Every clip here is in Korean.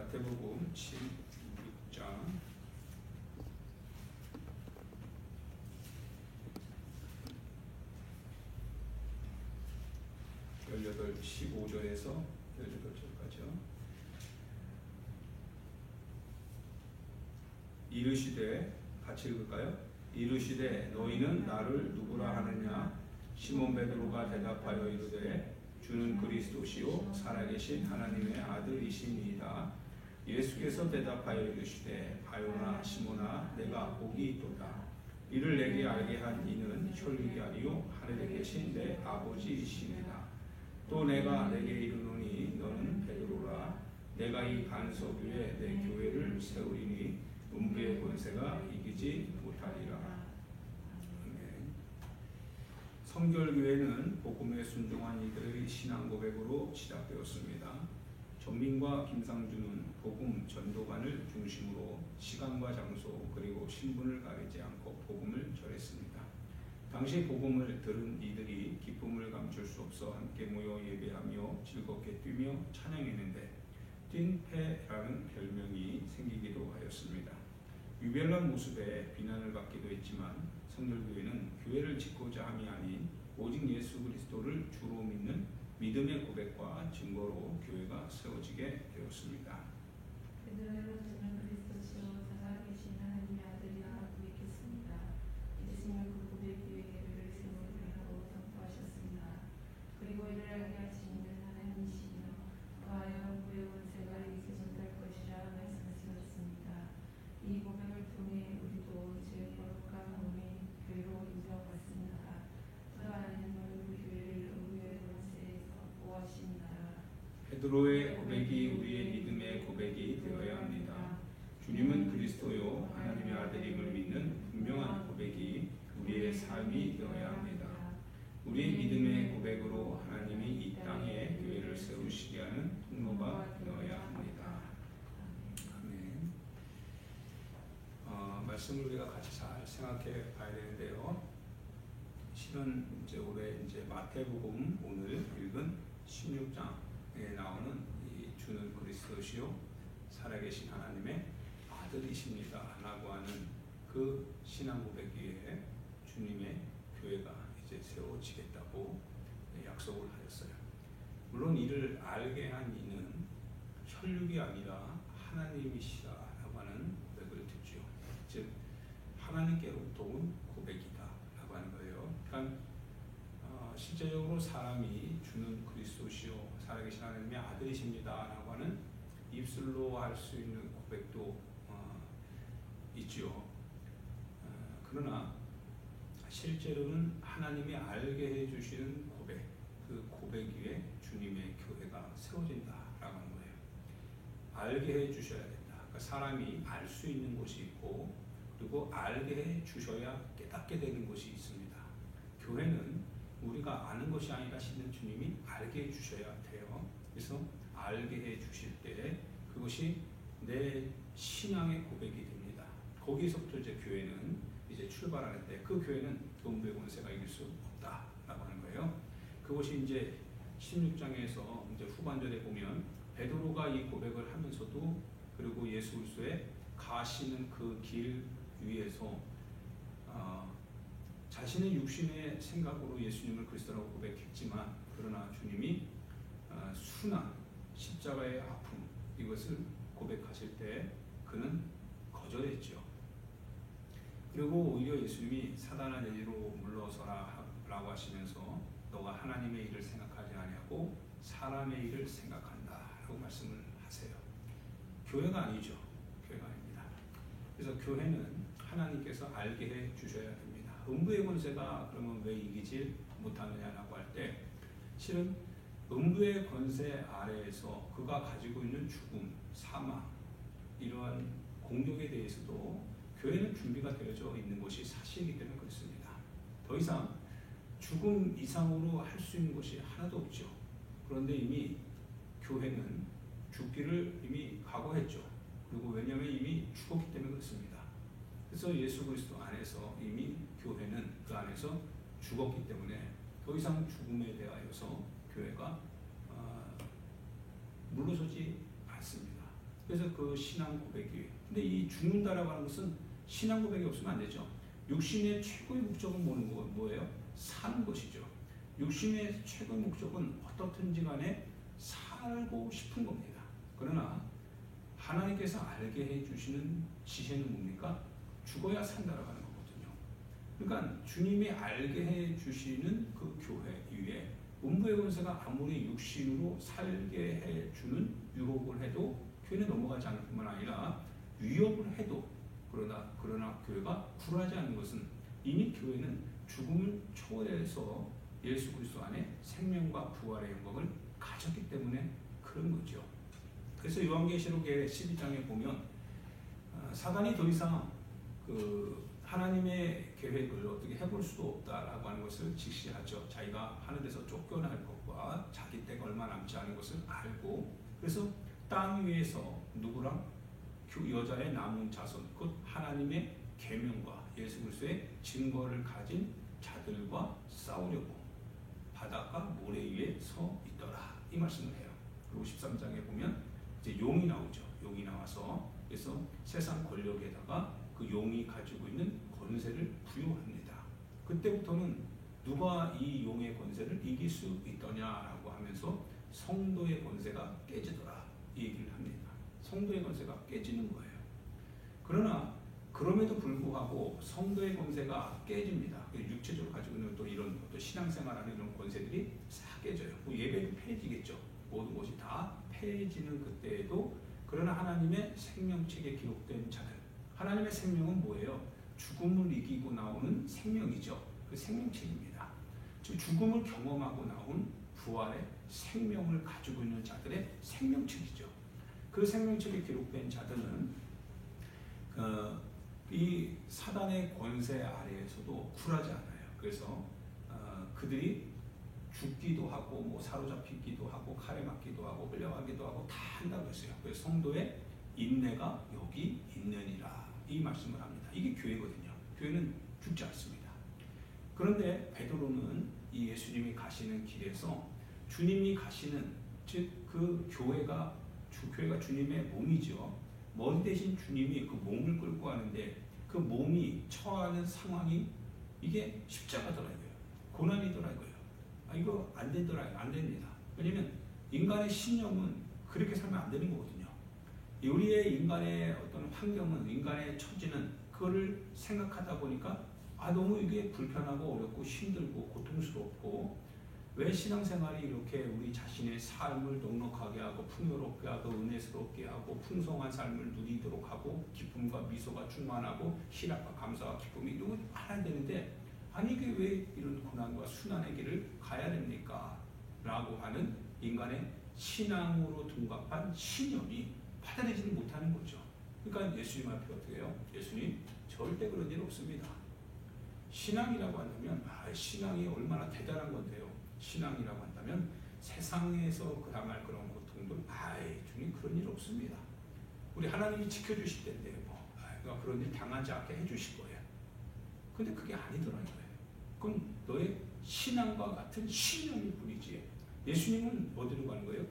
마태복음 16장 15절에서 18절까지요. 이르시되, 같이 읽을까요? 이르시되 너희는 나를 누구라 하느냐? 시몬 베드로가 대답하여 이르되 주는 그리스도시요 살아계신 하나님의 아들이시니이다. 예수께서 대답하여 이르시되 바요나 시몬아 내가 복이 있도다. 이를 내게 알게 한 이는 혈육이 아니요 하늘에 계신 내 아버지이시니라. 또 내가 내게 이르노니 너는 베드로라. 내가 이 반석 위에 내 교회를 세우리니 음부의 권세가 이기지 못하리라. 성결교회는 복음에 순종한 이들의 신앙 고백으로 시작되었습니다. 전민과 김상준은 복음 전도관을 중심으로 시간과 장소 그리고 신분을 가리지 않고 복음을 전했습니다. 당시 복음을 들은 이들이 기쁨을 감출 수 없어 함께 모여 예배하며 즐겁게 뛰며 찬양했는데 뛴패라는 별명이 생기기도 하였습니다. 유별난 모습에 비난을 받기도 했지만 성결교회는 교회를 짓고자 함이 아닌 오직 예수 그리스도를 주로 믿는 믿음의 고백과 증거로 교회가 세워지게 되었습니다. 베드로는 주는 그리스도시요 살아계신 하나님의 아들이라 고백했습니다. 이제시면 그 고백 위에 교회를 세우리라고 선포하셨습니다. 그리고 이를 알게 하시는 하나님이시며 그하여 음부의 권세가 이기지 못할 것이라 말씀하셨습니다. 이 고백을 통해 우리도 이제 거룩한 몸의 교회로 인정받습니다. 그 하나님은 우리 교회를 음부의 권세에서 보호하십니다. 베드로의 고백이 우리의 믿음의 고백이 되어야 합니다. 주님은 그리스도요 하나님의 아들임을 믿는 분명한 고백이 우리의 삶이 되어야 합니다. 우리의 믿음의 고백으로 하나님이 이 땅에 교회를 세우시게 하는 통로가 되어야 합니다. 아멘. 말씀을 우리가 같이 잘 생각해 봐야 되는데요. 실은 이제 올해 마태복음 오늘 읽은 16장에 나오는 이 주는 그리스도시요 살아계신 하나님의 아들이십니다라고 하는 그 신앙 고백 위에 주님의 교회가 이제 세워지겠다고 약속을 하였어요. 물론 이를 알게 한 이는 혈육이 아니라 하나님이시라고 하는 고백을 듣죠. 즉 하나님께로부터 온 고백이다라고 하는 거예요. 그러니까 실제적으로 사람이 주는 그리스도시요 살아계신 하나님의 아들이십니다라고 하는 입술로 할 수 있는 고백도 있죠. 그러나 실제로는 하나님이 알게 해주시는 고백, 그 고백 위에 주님의 교회가 세워진다라고 하는 거예요. 알게 해주셔야 된다. 그러니까 사람이 알 수 있는 곳이 있고 그리고 알게 해주셔야 깨닫게 되는 곳이 있습니다. 교회는 우리가 아는 것이 아니라 신은 주님이 알게 해주셔야 돼요. 그래서 알게 해주실 때 그것이 내 신앙의 고백이 됩니다. 거기서부터 이제 교회는 이제 출발하는데 그 교회는 음부의 권세가 이길 수 없다라고 하는 거예요. 그것이 이제 16장에서 이제 후반절에 보면 베드로가 이 고백을 하면서도 그리고 예수 그리스도의 가시는 그 길 위에서 자신의 육신의 생각으로 예수님을 그리스도라고 고백했지만 그러나 주님이 순환, 십자가의 아픔 이것을 고백하실 때 그는 거절했죠. 그리고 오히려 예수님이 사단아 내지로 물러서라 라고 하시면서 너가 하나님의 일을 생각하지 아니하고 사람의 일을 생각한다 라고 말씀을 하세요. 교회가 아니죠. 교회가 아닙니다. 그래서 교회는 하나님께서 알게 해 주셔야 됩니다. 음부의 권세가 그러면 왜 이기지 못하느냐라고 할 때 실은 음부의 권세 아래에서 그가 가지고 있는 죽음, 사망 이러한 공격에 대해서도 교회는 준비가 되어져 있는 것이 사실이기 때문에 그렇습니다. 더 이상 죽음 이상으로 할 수 있는 것이 하나도 없죠. 그런데 이미 교회는 죽기를 이미 각오했죠. 그리고 왜냐하면 이미 죽었기 때문에 그렇습니다. 그래서 예수 그리스도 안에서 이미 교회는 그 안에서 죽었기 때문에 더 이상 죽음에 대하여서 교회가 물러서지 않습니다. 그래서 그 신앙 고백이. 근데 이 죽는다라고 하는 것은 신앙 고백이 없으면 안 되죠. 육신의 최고의 목적은 뭐예요? 사는 것이죠. 육신의 최고의 목적은 어떻든지 간에 살고 싶은 겁니다. 그러나 하나님께서 알게 해주시는 지혜는 뭡니까? 죽어야 산다라고 하는 거거든요. 그러니까 주님이 알게 해주시는 그 교회 위에 음부의 권세가 아무리 육신으로 살게 해주는 유혹을 해도 교회는 넘어가지 않을 뿐만 아니라 위협을 해도 그러나 교회가 굴하지 않는 것은 이미 교회는 죽음을 초월해서 예수 그리스도 안에 생명과 부활의 영광을 가졌기 때문에 그런 거죠. 그래서 요한계시록의 12장에 보면 사단이 더 이상 그 하나님의 계획을 어떻게 해볼 수도 없다라고 하는 것을 직시하죠. 자기가 하늘에서 쫓겨날 것과 자기 때가 얼마 남지 않은 것을 알고, 그래서 땅 위에서 누구랑 여자의 남은 자손, 곧 하나님의 계명과 예수 그리스도의 증거를 가진 자들과 싸우려고 바닷가 모래 위에 서 있더라, 이 말씀을 해요. 그리고 13장에 보면 이제 용이 나오죠. 용이 나와서 그래서 세상 권력에다가 그 용이 가지고 있는 권세를 부여합니다. 그때부터는 누가 이 용의 권세를 이길 수 있더냐라고 하면서 성도의 권세가 깨지더라, 이 얘기를 합니다. 성도의 권세가 깨지는 거예요. 그러나 그럼에도 불구하고 성도의 권세가 깨집니다. 육체적으로 가지고 있는 또 이런 또 신앙생활하는 이런 권세들이 싹 깨져요. 뭐 예배도 폐해지겠죠. 모든 것이 다 폐해지는 그때에도, 그러나 하나님의 생명책에 기록된 자들, 하나님의 생명은 뭐예요? 죽음을 이기고 나오는 생명이죠. 그 생명책입니다. 즉 죽음을 경험하고 나온 부활의 생명을 가지고 있는 자들의 생명책이죠. 그 생명책에 기록된 자들은 이 사단의 권세 아래에서도 굴하지 않아요. 그래서 그들이 죽기도 하고 뭐 사로잡히기도 하고 칼에 맞기도 하고 끌려가기도 하고 다 한다고 했어요. 그래서 성도의 인내가 여기 있느니라, 이 말씀을 합니다. 이게 교회거든요. 교회는 죽지 않습니다. 그런데 베드로는 이 예수님이 가시는 길에서 주님이 가시는, 즉 그 교회가 주님의 몸이죠. 머리 대신 주님이 그 몸을 끌고 가는데 그 몸이 처하는 상황이 이게 십자가더라고요. 고난이더라고요. 이거 안 됩니다. 왜냐면 인간의 신념은 그렇게 살면 안 되는 거거든요. 우리의 인간의 어떤 환경은, 인간의 처지는 그거를 생각하다 보니까 너무 이게 불편하고 어렵고 힘들고 고통스럽고, 왜 신앙생활이 이렇게 우리 자신의 삶을 넉넉하게 하고 풍요롭게 하고 은혜스럽게 하고 풍성한 삶을 누리도록 하고 기쁨과 미소가 충만하고 희락과 감사와 기쁨이 이런 거 알아야 되는데, 아니 이게 왜 이런 고난과 순환의 길을 가야 됩니까? 라고 하는 인간의 신앙으로 둔갑한 신념이 받아들이지 못하는 거죠. 그러니까 예수님 앞에 어떻게 해요? 예수님 절대 그런 일 없습니다. 신앙이라고 한다면 신앙이 얼마나 대단한 건데요. 신앙이라고 한다면 세상에서 당할 그런 고통들 주님 그런 일 없습니다. 우리 하나님이 지켜주실 텐데 그런 일 당하지 않게 해주실 거예요. 근데 그게 아니더라고요. 그건 너의 신앙과 같은 신념일 뿐이지. 예수님은 어디로 가는 거예요?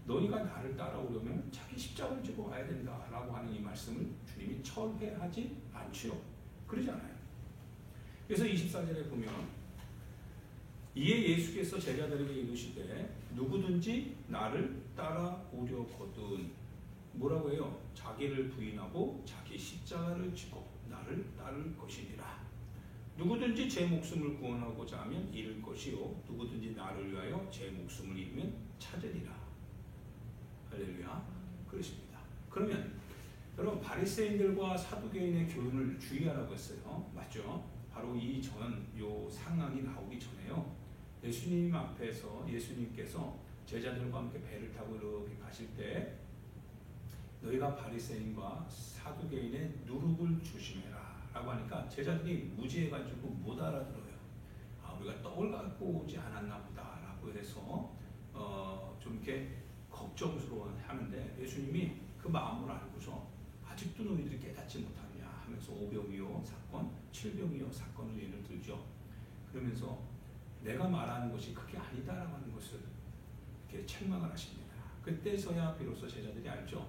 너희가 나를 따라오려면 자기 십자가를 지고 와야 된다라고 하는 이 말씀을 주님이 철회하지 않지요. 그러지 않아요. 그래서 24절에 보면 이에 예수께서 제자들에게 이르시되 누구든지 나를 따라오려거든, 뭐라고 해요? 자기를 부인하고 자기 십자가를 지고 나를 따를 것이니라. 누구든지 제 목숨을 구원하고자 하면 잃을 것이요 누구든지 나를 위하여 제 목숨을 잃으면 찾으리라. 할렐루야. 그렇습니다. 그러면 여러분 바리새인들과 사두개인의 교훈을 주의하라고 했어요. 맞죠? 바로 요 상황이 나오기 전에요. 예수님 앞에서 예수님께서 제자들과 함께 배를 타고 이렇게 가실 때 너희가 바리새인과 사두개인의 누룩을 조심해라 라고 하니까 제자들이 무지해가지고 못 알아들어요. 우리가 떡을 갖고 오지 않았나 보다 라고 해서 좀 이렇게 걱정스러워 하는데, 예수님이 그 마음을 알고서 아직도 너희들이 깨닫지 못하느냐 하면서 오병이어 사건, 칠병이어 사건을 예를 들죠. 그러면서 내가 말하는 것이 그게 아니다라고 하는 것을 이렇게 책망을 하십니다. 그때서야 비로소 제자들이 알죠.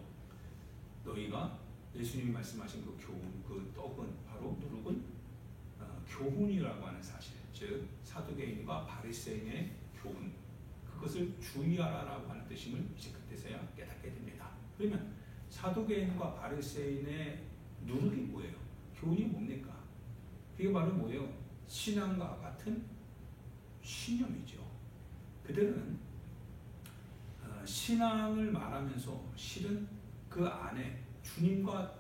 너희가 예수님이 말씀하신 그 교훈, 그 떡은 바로 누룩은 교훈이라고 하는 사실, 즉 사두개인과 바리새인의 교훈, 그것을 주의하라라고 하는 뜻임을 이제 그때서야 깨닫게 됩니다. 그러면 사두개인과 바리새인의 누룩이 뭐예요? 교훈이 뭡니까? 그게 바로 뭐예요? 신앙과 같은 신념이죠. 그들은 신앙을 말하면서 실은 그 안에 주님과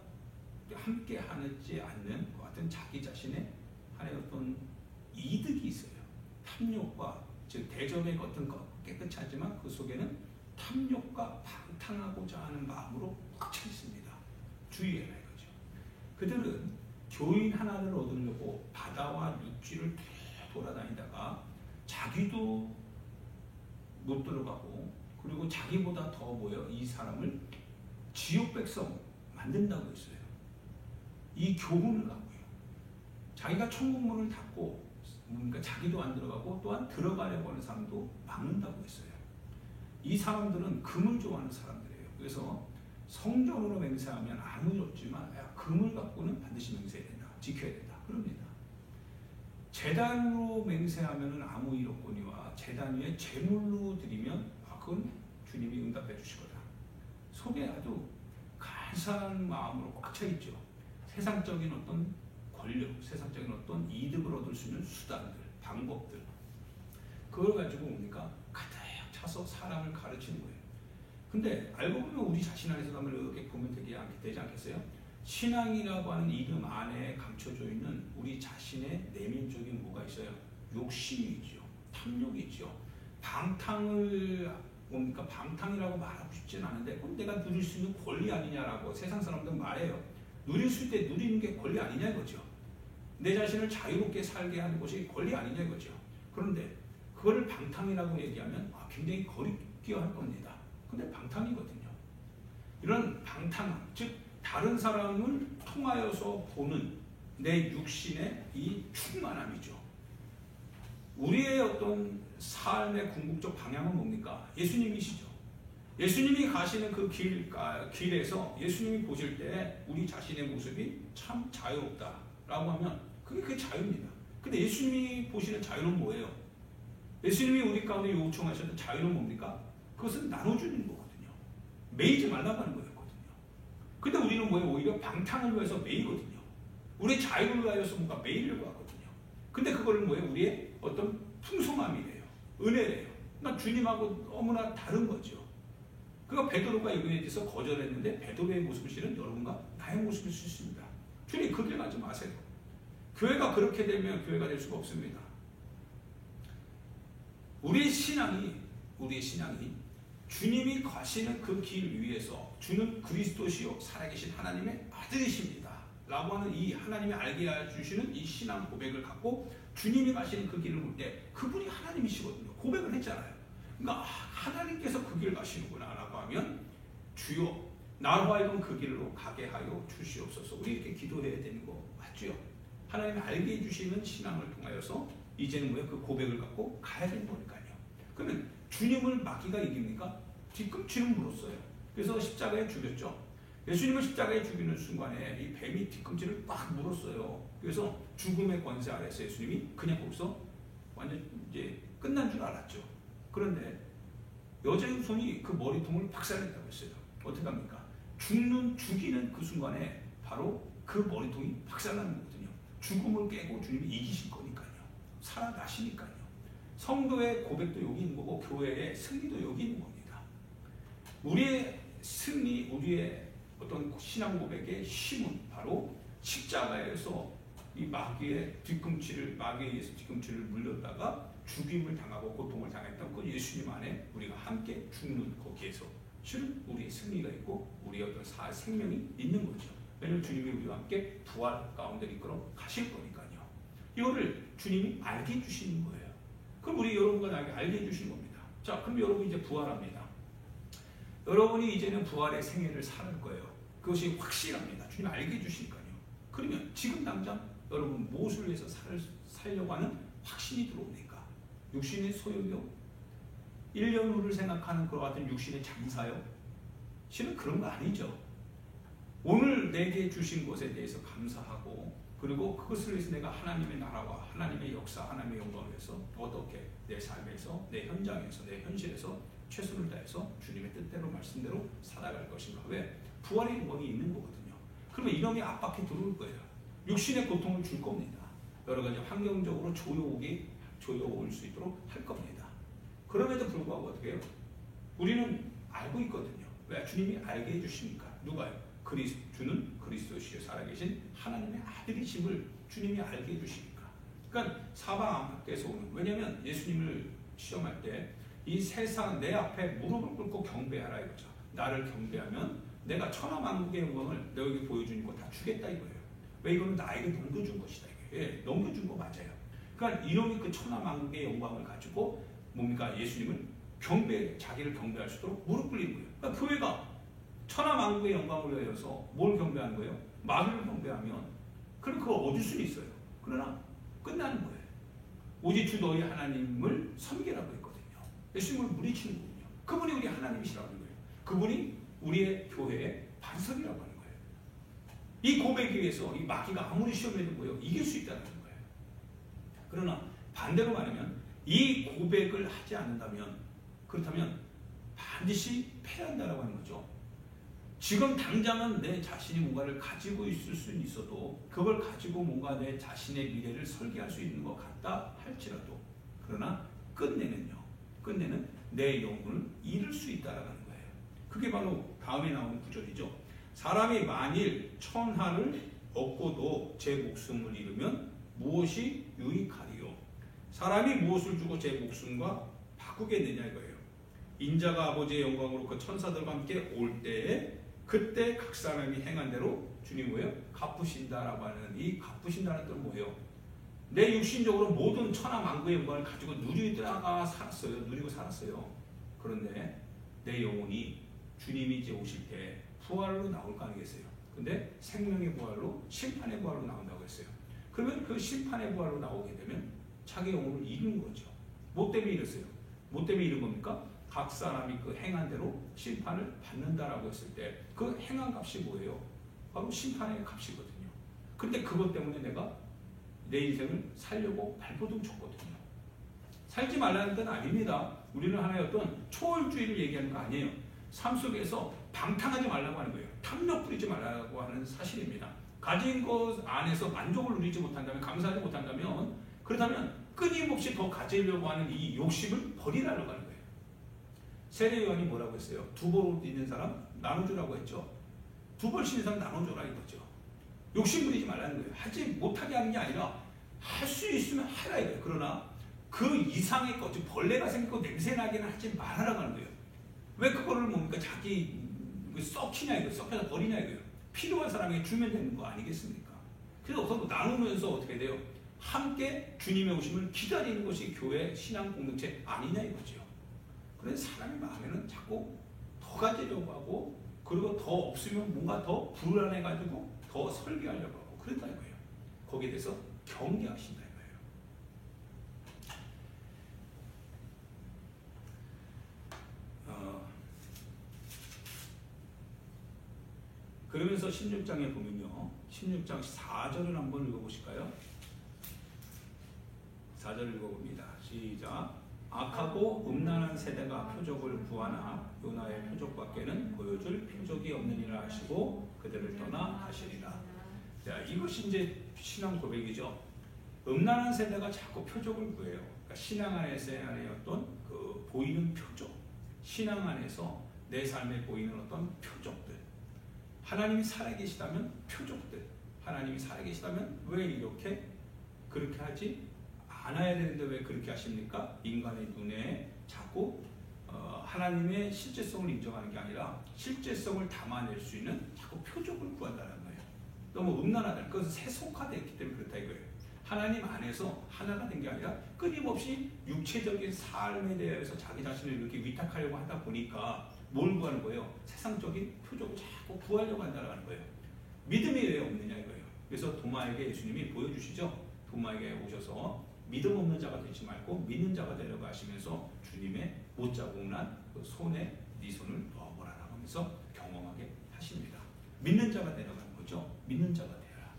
함께 하지 않는 그 같은 자기 자신의 하나의 어떤 이득이 있어요. 탐욕과, 즉 대접의 어떤 것 깨끗이 하지만 그 속에는 탐욕과 방탕하고자 하는 마음으로 꽉 차 있습니다. 주의해라 이거죠. 그들은 교인 하나를 얻으려고 바다와 육지를 돌아다니다가 자기도 못 들어가고, 그리고 자기보다 더 이 사람을 지옥 백성 만든다고 했어요. 이 교훈을 갖고요. 자기가 천국문을 닫고, 그러니까 자기도 안 들어가고 또한 들어가려고 하는 사람도 막는다고 했어요. 이 사람들은 금을 좋아하는 사람들이에요. 그래서 성전으로 맹세하면 아무 일 없지만 금을 갖고는 반드시 맹세해야 된다, 지켜야 된다, 그럽니다. 제단으로 맹세하면 아무 일 없거니와 제단 위에 제물로 드리면 그건 주님이 응답해 주실 거다. 속에 아주 간사한 마음으로 꽉 차 있죠. 세상적인 어떤 권력, 세상적인 어떤 이득을 얻을 수 있는 수단들, 방법들, 그걸 가지고 뭡니까? 가득 차서 사람을 가르치는 거예요. 근데 알고 보면 우리 자신 안에서 한번 이렇게 보면 되지 않겠어요? 신앙이라고 하는 이름 안에 감춰져 있는 우리 자신의 내면적인 뭐가 있어요? 욕심이 있죠. 탐욕이 있죠. 방탕을 뭡니까? 방탕이라고 말하고 싶지는 않은데 그건 내가 누릴 수 있는 권리 아니냐라고 세상 사람들은 말해요. 누릴 수 있을 때 누리는 게 권리 아니냐 이거죠. 내 자신을 자유롭게 살게 하는 것이 권리 아니냐 이거죠. 그런데 그거를 방탕이라고 얘기하면 굉장히 거리끼어할 겁니다. 근데 방탕이거든요. 이런 방탕, 즉 다른 사람을 통하여서 보는 내 육신의 이 충만함이죠. 우리의 어떤 삶의 궁극적 방향은 뭡니까? 예수님이시죠. 예수님이 가시는 그 길에서 예수님이 보실 때 우리 자신의 모습이 참 자유롭다라고 하면 그게 자유입니다. 근데 예수님이 보시는 자유는 뭐예요? 예수님이 우리 가운데 요청하셨던 자유는 뭡니까? 그것은 나눠주는 거거든요. 매이지 말라고 하는 거였거든요. 근데 우리는 뭐예요? 오히려 방탕을 위해서 매이거든요. 우리의 자유를 위해서 뭔가 매이려고 하거든요. 근데 그거를 뭐예요? 우리의 어떤 풍성함이래요. 은혜래요. 그러니까 주님하고 너무나 다른 거죠. 그가 베드로가 이거에 대해서 거절했는데 베드로의 모습을 실은 여러분과 나의 모습일 수 있습니다. 주님 그 길 가지 마세요. 교회가 그렇게 되면 교회가 될 수가 없습니다. 우리의 신앙이 주님이 가시는 그 길 위에서 주는 그리스도시요 살아계신 하나님의 아들이십니다 라고 하는 이 하나님이 알게 해주시는 이 신앙 고백을 갖고 주님이 가시는 그 길을 볼 때 그분이 하나님이시거든요. 고백을 했잖아요. 그러니까 하나님께서 그 길 가시는구나 라고 하면 주여 나로 하여금 그 길로 가게 하여 주시옵소서. 우리 이렇게 기도해야 되는 거 맞죠? 하나님이 알게 해주시는 신앙을 통하여서 이제는 뭐예요? 그 고백을 갖고 가야 되는 거니까요. 그러면 주님을 마귀가 이깁니까? 뒤꿈치는 물었어요. 그래서 십자가에 죽였죠. 예수님을 십자가에 죽이는 순간에 이 뱀이 뒤꿈치를 딱 물었어요. 그래서 죽음의 권세 아래서 예수님이 그냥 거기서 완전 이제 끝난 줄 알았죠. 그런데 여자의 손이 그 머리통을 박살냈다고 했어요. 어떻게 합니까? 죽이는 그 순간에 바로 그 머리통이 박살나는 거거든요. 죽음을 깨고 주님이 이기실 거니까요. 살아나시니까요. 성도의 고백도 여기 있는 거고 교회의 승리도 여기 있는 겁니다. 우리의 승리, 우리의 어떤 신앙 고백의 힘은 바로 십자가에서 이 마귀의 뒤꿈치를 물렸다가 죽임을 당하고 고통을 당했던 그 예수님 안에 우리가 함께 죽는 거기에서 실은 우리의 승리가 있고 우리의 어떤 생명이 있는 거죠. 왜냐하면 주님이 우리와 함께 부활 가운데 이끌어 가실 거니까요. 이거를 주님이 알게 해주시는 거예요. 그럼 우리 여러분과 나에게 알게 해주시는 겁니다. 자, 그럼 여러분 이제 부활합니다. 여러분이 이제는 부활의 생애를 살 거예요. 그것이 확실합니다. 주님 알게 해주시니까요. 그러면 지금 당장 여러분 무엇을 위해서 살려고 하는 확신이 들어옵니까? 육신의 소욕이요? 1년 후를 생각하는 그와 같은 육신의 장사요? 실은 그런 거 아니죠. 오늘 내게 주신 것에 대해서 감사하고 그리고 그것을 위해서 내가 하나님의 나라와 하나님의 역사, 하나님의 영광을 위해서 어떻게 내 삶에서, 내 현장에서, 내 현실에서 최선을 다해서 주님의 뜻대로 말씀대로 살아갈 것인가. 왜? 부활의 영광이 있는 거거든요. 그러면 이놈이 압박해 들어올 거예요. 육신의 고통을 줄 겁니다. 여러 가지 환경적으로 조여올 수 있도록 할 겁니다. 그럼에도 불구하고 어떻게 해요? 우리는 알고 있거든요. 왜? 주님이 알게 해주십니까? 누가요? 주는 그리스도시요 살아계신 하나님의 아들이심을 주님이 알게 해주시니까. 그러니까 사방 밖에서 오는, 왜냐하면 예수님을 시험할 때 이 세상 내 앞에 무릎을 꿇고 경배하라 이거죠. 나를 경배하면 내가 천하만국의 영광을 너에게 보여주니까 다 주겠다 이거예요. 왜? 이거는 나에게 넘겨준 것이다. 이게 넘겨준 거 맞아요. 그러니까 이놈이 그 천하만국의 영광을 가지고 뭡니까? 예수님을 자기를 경배할 수 있도록 무릎 꿇리는 거예요. 그러니까 교회가 천하만국의 영광을 위해서 뭘 경배하는 거예요? 마귀를 경배하면 그럼 그거 얻을 수는 있어요. 그러나 끝나는 거예요. 오직 주 너희 하나님을 섬기라고 했거든요. 예수님을 물리치는 거군요. 그분이 우리 하나님이시라고 하는 거예요. 그분이 우리의 교회의 반석이라고 하는 거예요. 이 고백에 의해서 이 마귀가 아무리 시험해도 뭐예요? 이길 수 있다는 거예요. 그러나 반대로 말하면 이 고백을 하지 않는다면, 그렇다면 반드시 패한다라고 하는 거죠. 지금 당장은 내 자신이 뭔가를 가지고 있을 수는 있어도 그걸 가지고 뭔가 내 자신의 미래를 설계할 수 있는 것 같다 할지라도, 그러나 끝내는 내 영혼을 잃을 수 있다라는 거예요. 그게 바로 다음에 나오는 구절이죠. 사람이 만일 천하를 얻고도 제 목숨을 잃으면 무엇이 유익하리요? 사람이 무엇을 주고 제 목숨과 바꾸겠느냐 이거예요. 인자가 아버지의 영광으로 그 천사들과 함께 올 때에 그때 각 사람이 행한 대로 주님 뭐예요? 갚으신다라고 하는, 이 갚으신다는 뜻은 뭐예요? 내 육신적으로 모든 천하 만국의 영광을 가지고 누리고 살았어요. 그런데 내 영혼이 주님이 이제 오실 때 부활로 나올 거 아니겠어요? 근데 생명의 부활로, 심판의 부활로 나온다고 했어요. 그러면 그 심판의 부활로 나오게 되면 자기 영혼을 잃는 거죠. 뭐 때문에 잃었어요? 뭐 때문에 잃은 겁니까? 각 사람이 그 행한 대로 심판을 받는다라고 했을 때 그 행한 값이 뭐예요? 바로 심판의 값이거든요. 근데 그것 때문에 내가 내 인생을 살려고 발버둥 쳤거든요. 살지 말라는 건 아닙니다. 우리는 하나의 어떤 초월주의를 얘기하는 거 아니에요. 삶 속에서 방탕하지 말라고 하는 거예요. 탐욕 부리지 말라고 하는 사실입니다. 가진 것 안에서 만족을 누리지 못한다면, 감사하지 못한다면, 그렇다면 끊임없이 더 가지려고 하는 이 욕심을 버리라고 하는 거예요. 세례 요한이 뭐라고 했어요? 2벌 있는 사람 나눠주라고 했죠. 2벌 씌는 사람 나눠줘라 이거죠. 욕심 부리지 말라는 거예요. 하지 못하게 하는 게 아니라 할 수 있으면 하라 이거예요. 그러나 그 이상의 것, 즉 벌레가 생기고 냄새 나게는 하지 말아라고 하는 거예요. 왜 그거를 뭡니까? 자기 썩히냐 이거예요. 썩혀서 버리냐 이거예요. 필요한 사람에게 주면 되는 거 아니겠습니까? 그래서 나누면서 어떻게 돼요? 함께 주님의 오심을 기다리는 것이 교회 신앙 공동체 아니냐 이거죠. 그래서 사람의 마음에는 자꾸 더 가지려고 하고, 그리고 더 없으면 뭔가 더 불안해가지고 더 설계하려고 하고 그랬다 이거예요. 거기에 대해서 경계하신다 이거예요. 그러면서 16장에 보면요, 16장 4절을 한번 읽어보실까요? 4절 읽어봅니다. 시작. 악하고 음란한 세대가 표적을 구하나 요나의 표적밖에는 보여줄 표적이 없느니라 하시고 그들을 떠나 가시리라. 자, 이것이 이제 신앙 고백이죠. 음란한 세대가 자꾸 표적을 구해요. 그러니까 신앙 안에서의 어떤 그 보이는 표적, 신앙 안에서 내 삶에 보이는 어떤 표적들, 하나님이 살아계시다면 표적들, 하나님이 살아계시다면 왜 이렇게 그렇게 하지 않아야 되는데 왜 그렇게 하십니까? 인간의 눈에 자꾸 하나님의 실제성을 인정하는 게 아니라 실제성을 담아낼 수 있는 자꾸 표적을 구한다는 거예요. 너무 음란하다. 그것은 세속화됐기 때문에 그렇다 이거예요. 하나님 안에서 하나가 된 게 아니라 끊임없이 육체적인 삶에 대해서 자기 자신을 이렇게 위탁하려고 하다 보니까 뭘 구하는 거예요? 세상적인 표적을 자꾸 구하려고 한다는 거예요. 믿음이 왜 없느냐 이거예요. 그래서 도마에게 예수님이 보여주시죠. 도마에게 오셔서 믿음 없는 자가 되지 말고 믿는 자가 되려고 하시면서 주님의 못자국 난 그 손에 네 손을 넣어보라라고 하면서 경험하게 하십니다. 믿는 자가 되라는 거죠. 믿는 자가 되라.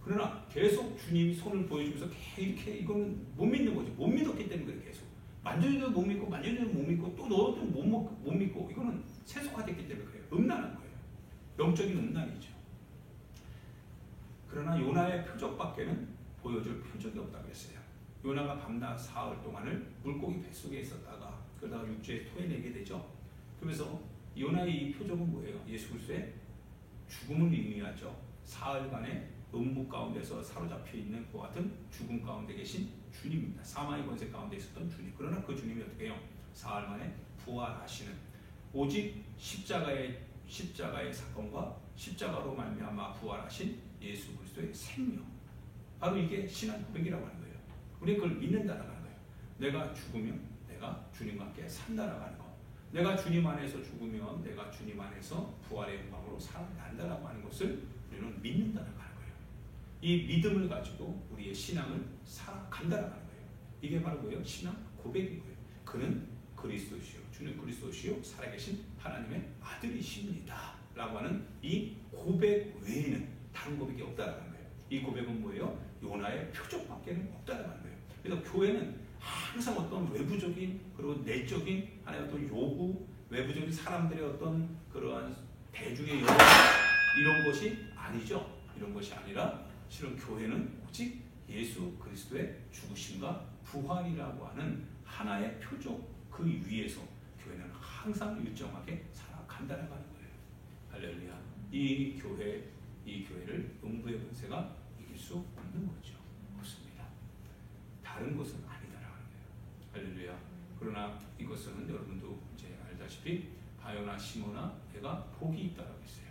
그러나 계속 주님이 손을 보여주면서 이렇게 이거는 못 믿는 거죠. 못 믿었기 때문에 그래 계속. 만져도 못 믿고 만져도 못 믿고 또 넣어도 못 믿고 이거는 세속화됐기 때문에 그래요. 음란한 거예요. 영적인 음란이죠. 그러나 요나의 표적밖에는 보여줄 표적이 없다고 했어요. 요나가 밤낮 사흘 동안을 물고기 뱃속에 있었다가 그러다가 육지에 토해내게 되죠. 그래서 요나의 이 표적은 뭐예요? 예수 그리스도의 죽음을 의미하죠. 사흘간의 음부 가운데서 사로잡혀 있는 그와 같은 죽음 가운데 계신 주님입니다. 사망의 권세 가운데 있었던 주님. 그러나 그 주님이 어떻게 해요? 사흘 만에 부활하시는, 오직 십자가의 사건과 십자가로 말미암아 부활하신 예수 그리스도의 생명, 바로 이게 신앙 고백이라고 하는 거예요. 우리 그걸 믿는다라고 하는 거예요. 내가 죽으면 내가 주님과 함께 산다라고 하는 거, 내가 주님 안에서 죽으면 내가 주님 안에서 부활의 영광으로 살아난다라고 하는 것을 우리는 믿는다라고 하는 거예요. 이 믿음을 가지고 우리의 신앙을 살아간다라고 하는 거예요. 이게 바로 뭐예요? 신앙 고백이고요. 그는 그리스도시요, 주는 그리스도시요, 살아계신 하나님의 아들이십니다 라고 하는 이 고백 외에는 다른 고백이 없다라고 하는 거예요. 이 고백은 뭐예요? 요나의 표적밖에는 없다라고 하는 거예요. 그래서 교회는 항상 어떤 외부적인 그리고 내적인 하나의 어떤 요구, 외부적인 사람들의 어떤 그러한 대중의 요구, 이런 것이 아니죠. 이런 것이 아니라 실은 교회는 오직 예수 그리스도의 죽으심과 부활이라고 하는 하나의 표적, 그 위에서 교회는 항상 일정하게 살아간다는 거예요. 할렐루야. 이 교회를 음부의 권세가 이길 수 없는 거죠. 없습니다. 다른 것은 아니다라는 거예요. 할렐루야. 그러나 이것은 여러분도 이제 알다시피 바요나 시모나 내가 복이 있다라고 했어요.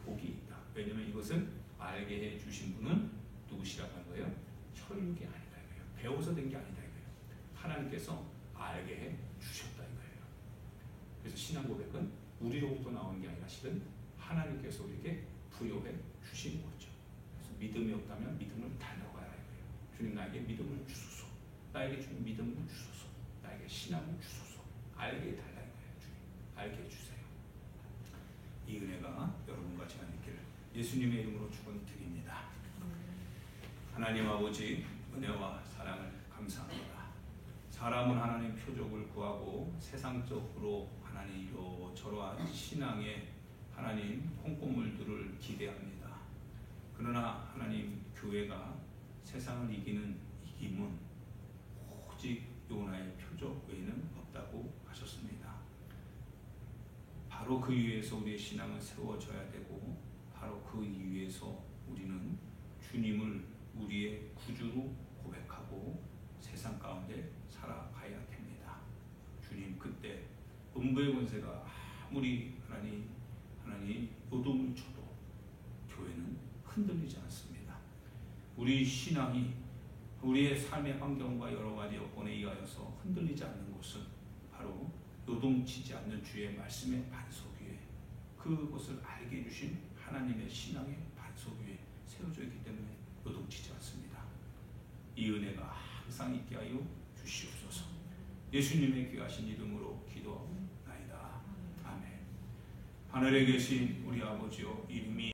복이 있다. 왜냐하면 이것은 알게 해 주신 분은 누구시라고 하는 거예요? 혈육이 아니다 이거예요. 배워서 된 게 아니다 이거예요. 하나님께서 알게 해 주셨다 이거예요. 그래서 신앙 고백은 우리로부터 나오는 게 아니라 실은 하나님께서 우리에게 부여해 주신 거죠. 그래서 믿음이 없다면 믿음을 달라고 하라 이거예요. 주님 나에게 믿음을 주소서. 나에게 주님 믿음을 주소서. 나에게 신앙을 주소서. 알게 달라 이거예요. 주님 알게 해주세요. 이 은혜가 여러분과 제가 있기를 예수님의 이름으로 축원드립니다. 하나님 아버지 은혜와 사랑을 감사합니다. 사람은 하나님 표적을 구하고 세상적으로 하나님 이러저러한 신앙의 하나님 콩고물들을 기대합니다. 그러나 하나님 교회가 세상을 이기는 이김은 오직 요나의 표적 외에는 없다고 하셨습니다. 바로 그 위에서 우리의 신앙은 세워져야 되고 바로 그 위에서 우리는 주님을 우리의 구주로 고백하고 세상 가운데 살아가야 됩니다. 주님 그때 음부의 권세가 아무리 하나님 요동을 쳐도 교회는 흔들리지 않습니다. 우리 신앙이 우리의 삶의 환경과 여러 가지 여건에 의하여서 흔들리지 않는 곳은 바로 요동치지 않는 주의 말씀의 반석 위에 그것을 알게 해주신 하나님의 신앙의 반석 위에 세워져 있기 때문에 요동치지 않습니다. 이 은혜가 항상 있게 하여 주시옵소서. 예수님의 귀하신 이름으로 기도하옵나이다. 아멘. 하늘에 계신 우리 아버지여, 이름이